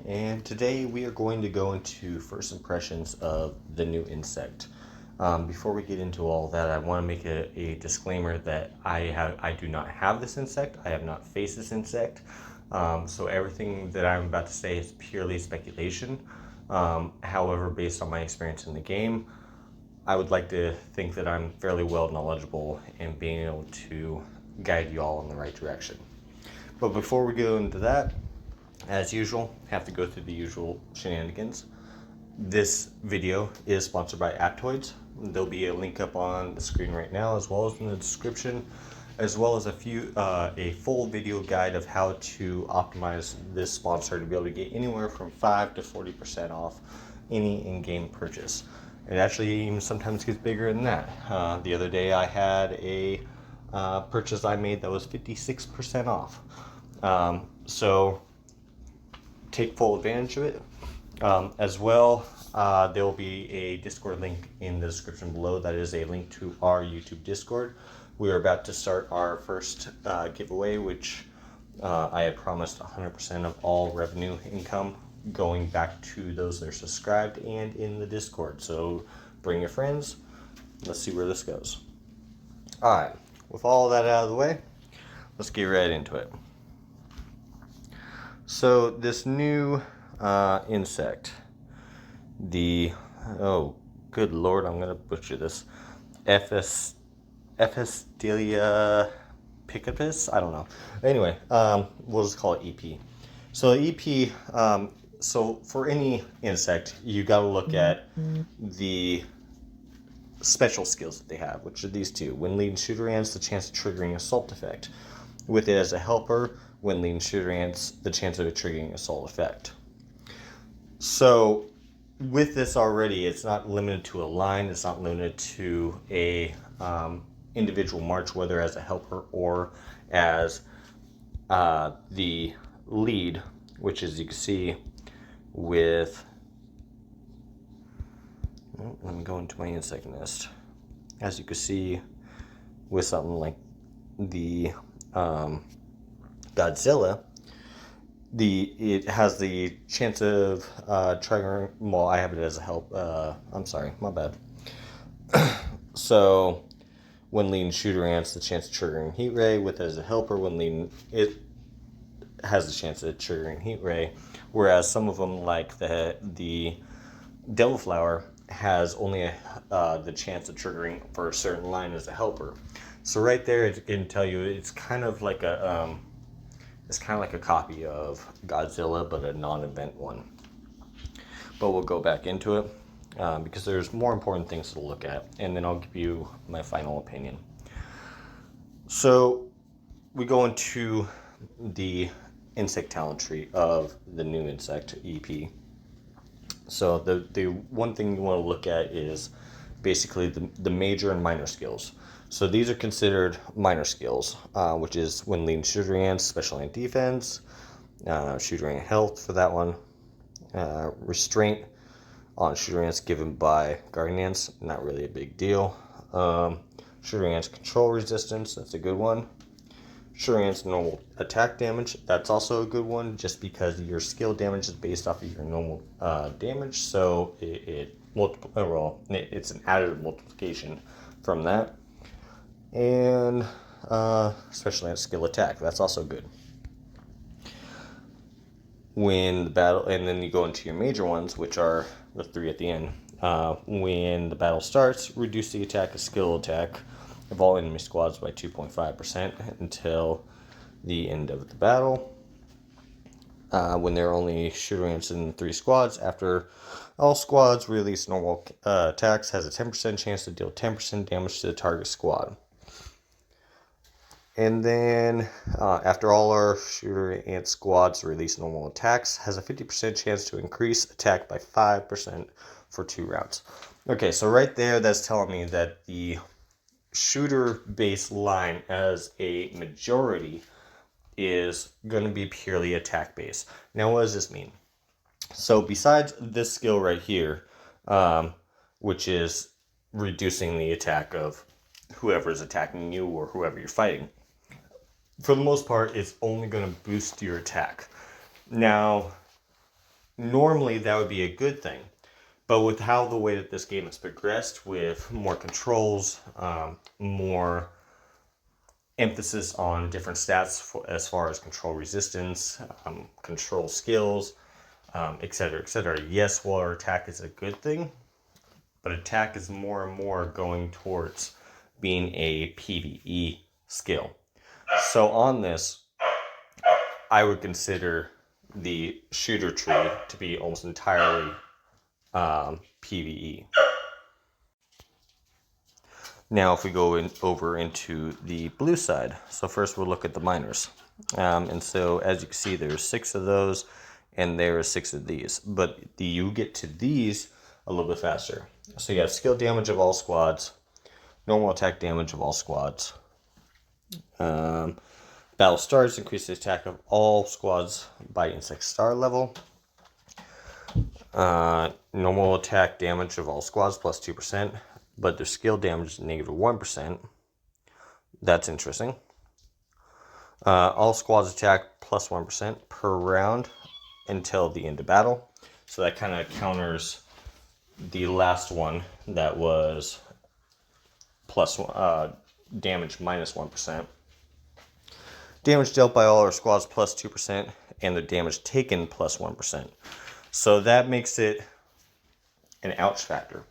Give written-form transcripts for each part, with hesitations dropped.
and today we are going to go into first impressions of the new insect. Before we get into all that, I want to make a disclaimer that I do not have this insect. I have not faced this insect, so everything that I'm about to say is purely speculation. However, based on my experience in the game, I would like to think that I'm fairly well knowledgeable in being able to guide you all in the right direction. But before we go into that, as usual, have to go through the usual shenanigans. This video is sponsored by Aptoids. There'll be a link up on the screen right now, as well as in the description, as well as a full video guide of how to optimize this sponsor to be able to get anywhere from 5 to 40% off any in-game purchase. It actually even sometimes gets bigger than that. The other day I had a purchase I made that was 56% off. So take full advantage of it. As well, there will be a Discord link in the description below. That is a link to our YouTube Discord. We are about to start our first giveaway, which I had promised 100% of all revenue income going back to those that are subscribed and in the Discord. So bring your friends. Let's see where this goes. Alright, with all that out of the way, let's get right into it. So this new insect, oh good lord, I'm gonna butcher this, ephestiasula pictipus, I don't know. Anyway, we'll just call it EP. So EP, so for any insect, you got to look at the special skills that they have, which are these two. When leading shooter ants, the chance of triggering assault effect. With it as a helper, when leading shooter ants, the chance of a triggering assault effect. So with this already, it's not limited to a line. It's not limited to a individual march, whether as a helper or as the lead, which as you can see with, let me go into my insect nest. As you can see with something like the Godzilla, it has the chance of triggering. Well, I have it as a help. I'm sorry, my bad. So when leading shooter ants, the chance of triggering heat ray. With it as a helper, when leading, it has the chance of triggering heat ray. Whereas some of them, like the devil flower, has only the chance of triggering for a certain line as a helper. So right there, it can tell you it's kind of like a copy of Godzilla, but a non-event one. But we'll go back into it because there's more important things to look at, and then I'll give you my final opinion. So we go into the insect talent tree of the new insect EP. So the one thing you want to look at is basically the major and minor skills. So these are considered minor skills, which is when leading shooter ants, special ant defense, shooter ant health for that one, restraint on shooter ants given by guardian ants, not really a big deal. Shooter ants control resistance, that's a good one. Shooter ants normal attack damage, that's also a good one, just because your skill damage is based off of your normal damage, so it's an additive multiplication from that. And especially at skill attack, that's also good. When the battle, and then you go into your major ones, which are the 3 at the end. When the battle starts, reduce the attack of skill attack of all enemy squads by 2.5% until the end of the battle. When there are only shooter ants in 3 squads, after all squads release normal attacks, has a 10% chance to deal 10% damage to the target squad. And then after all our shooter ant squads release normal attacks, has a 50% chance to increase attack by 5% for 2 rounds. Okay, so right there, that's telling me that the shooter-based line as a majority is going to be purely attack-based. Now, what does this mean? So besides this skill right here, which is reducing the attack of whoever is attacking you or whoever you're fighting, for the most part, it's only going to boost your attack. Now, normally that would be a good thing. But with how the way that this game has progressed, with more controls, more emphasis on different stats as far as control resistance, control skills, etc., etc. Yes, water attack is a good thing, but attack is more and more going towards being a PvE skill. So on this, I would consider the shooter tree to be almost entirely PvE. Now if we go over into the blue side, so first we'll look at the minors. And so as you can see, there's 6 of those, and there are 6 of these. But you get to these a little bit faster. So you have skill damage of all squads, normal attack damage of all squads. Battle stars increase the attack of all squads by insect star level. Normal attack damage of all squads plus 2%, but their skill damage is negative 1%. That's interesting. All squads attack plus 1% per round until the end of battle. So that kind of counters the last one that was plus damage minus 1%. Damage dealt by all our squads plus 2%, and the damage taken plus 1%. So that makes it an ouch factor.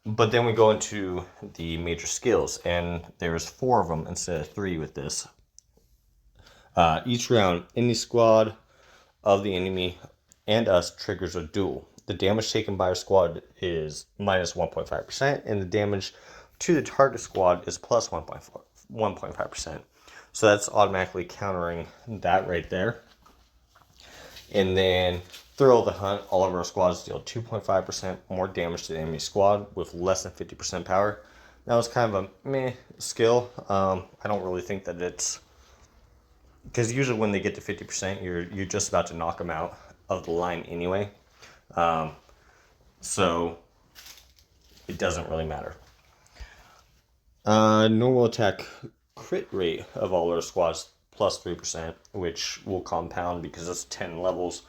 But then we go into the major skills, and there's 4 of them instead of 3 with this. Each round, any squad of the enemy and us triggers a duel. The damage taken by our squad is minus 1.5%, and the damage to the target squad is plus 1.5%. So that's automatically countering that right there. And then Thrill of the Hunt, all of our squads deal 2.5% more damage to the enemy squad with less than 50% power. That was kind of a meh skill. I don't really think that it's... Because usually when they get to 50%, you're just about to knock them out of the line anyway. So it doesn't really matter. Normal attack crit rate of all our squads plus 3%, which will compound because it's 10 levels.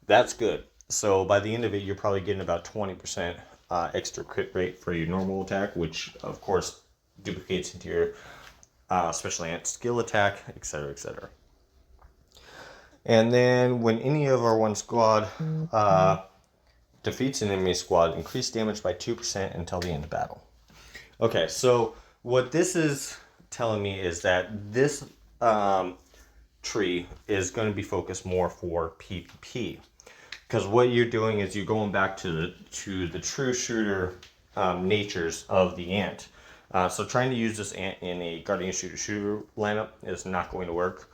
That's good. So by the end of it, you're probably getting about 20% extra crit rate for your normal attack, which of course duplicates into your special ant skill attack, etc., etc. And then when any of our one squad defeats an enemy squad, increase damage by 2% until the end of battle. Okay, so what this is telling me is that this tree is going to be focused more for PvP. Because what you're doing is you're going back to the true shooter natures of the ant. So trying to use this ant in a guardian shooter lineup is not going to work.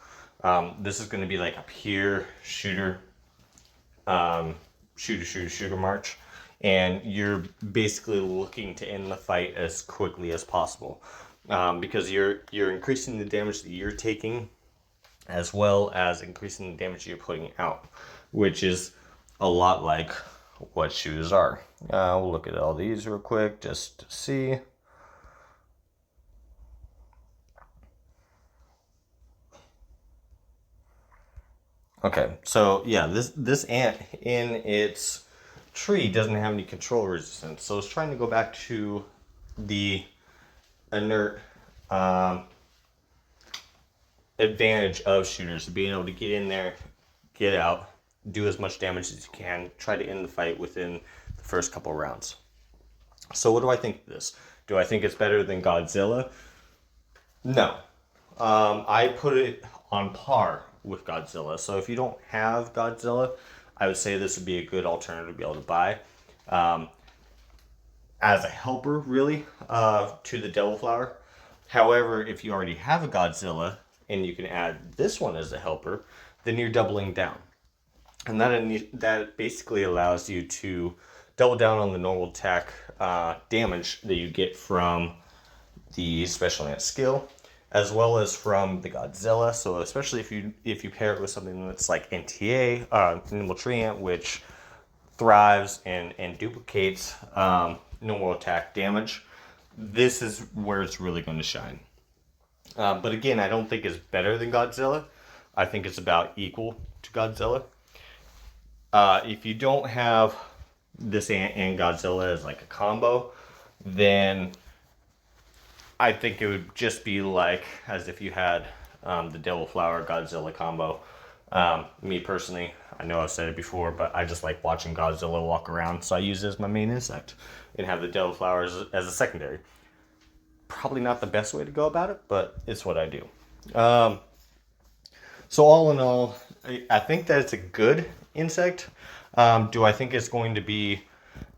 This is going to be like a pure shooter march, and you're basically looking to end the fight as quickly as possible, because you're increasing the damage that you're taking as well as increasing the damage you're putting out, which is a lot like what shooters are. We'll look at all these real quick just to see. Okay, so yeah, this ant in its tree doesn't have any control resistance, so it's trying to go back to the inert advantage of shooters, being able to get in there, get out, do as much damage as you can, try to end the fight within the first couple rounds. So what do I think of this? Do I think it's better than Godzilla? No. I put it on par with Godzilla. So if you don't have Godzilla, I would say this would be a good alternative to be able to buy. As a helper, really, to the Devil Flower. However, if you already have a Godzilla and you can add this one as a helper, then you're doubling down. And that basically allows you to double down on the normal attack damage that you get from the special ant skill, as well as from the Godzilla. So especially if you pair it with something that's like NTA, Nimble Tree Ant, which thrives and duplicates normal attack damage, this is where it's really going to shine. But again, I don't think it's better than Godzilla. I think it's about equal to Godzilla. If you don't have this ant and Godzilla as like a combo, then I think it would just be like as if you had the Devil Flower Godzilla combo. Me personally, I know I've said it before, but I just like watching Godzilla walk around, so I use it as my main insect and have the Devil Flowers as a secondary. Probably not the best way to go about it, but it's what I do. So all in all, I think that it's a good insect. Do I think it's going to be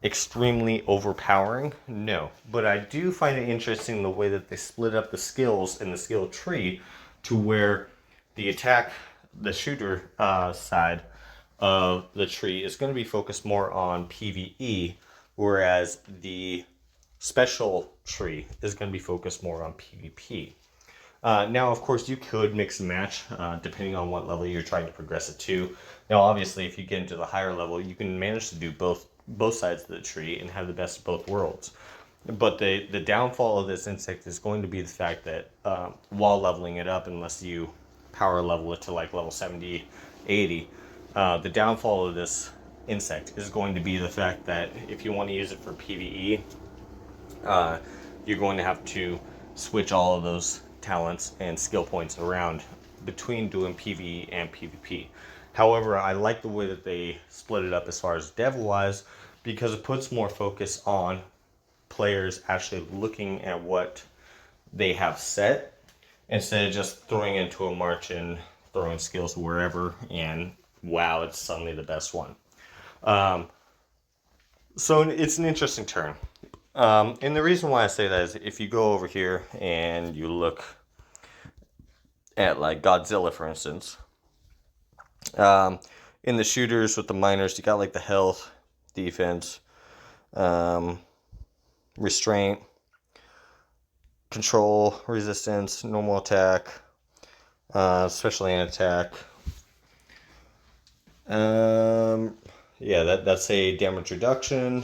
extremely overpowering? No. But I do find it interesting the way that they split up the skills in the skill tree to where the attack, the shooter side of the tree is going to be focused more on PvE, whereas the special tree is going to be focused more on PvP. Now, of course, you could mix and match depending on what level you're trying to progress it to. Now, obviously, if you get into the higher level, you can manage to do both sides of the tree and have the best of both worlds. But the downfall of this insect is going to be the fact that while leveling it up, unless you power level it to like level 70, 80, the downfall of this insect is going to be the fact that if you want to use it for PvE, you're going to have to switch all of those talents and skill points around between doing PvE and PvP. However, I like the way that they split it up as far as dev-wise, because it puts more focus on players actually looking at what they have set instead of just throwing into a march and throwing skills wherever and wow, it's suddenly the best one. So it's an interesting turn. And the reason why I say that is if you go over here and you look at like Godzilla, for instance, in the shooters with the minors, you got like the health, defense, restraint, control, resistance, normal attack, especially an attack. Yeah, that's a damage reduction.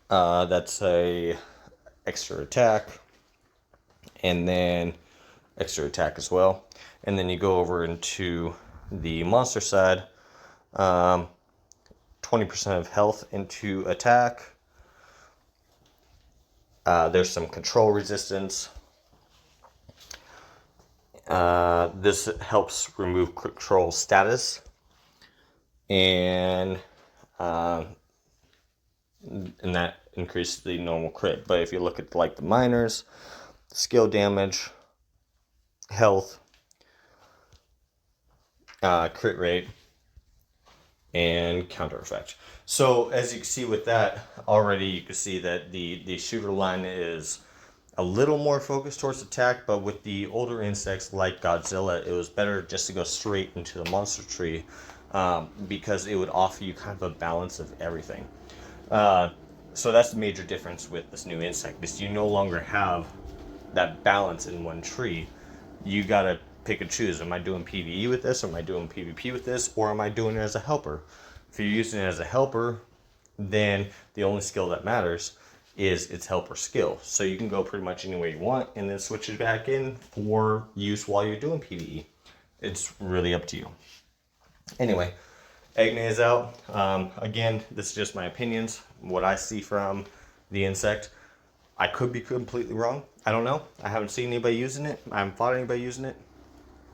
That's a extra attack, and then extra attack as well. And then you go over into the monster side, 20% of health into attack. There's some control resistance. This helps remove control status, and that increases the normal crit. But if you look at like the minors, skill damage, health, crit rate, and counter effect. So as you can see with that already, you can see that the shooter line is a little more focused towards attack, but with the older insects like Godzilla, it was better just to go straight into the monster tree because it would offer you kind of a balance of everything. So that's the major difference with this new insect, is you no longer have that balance in one tree. You gotta pick and choose. Am I doing PvE with this? Am I doing PvP with this? Or am I doing it as a helper? If you're using it as a helper, then the only skill that matters is its helper skill. So you can go pretty much any way you want and then switch it back in for use while you're doing PvE. It's really up to you. Anyway, Agne is out. Again, this is just my opinions, what I see from the insect. I could be completely wrong. I don't know. I haven't seen anybody using it. I haven't fought anybody using it.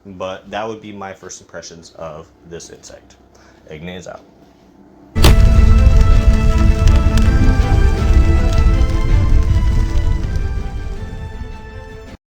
But that would be my first impressions of this insect. Agne is out.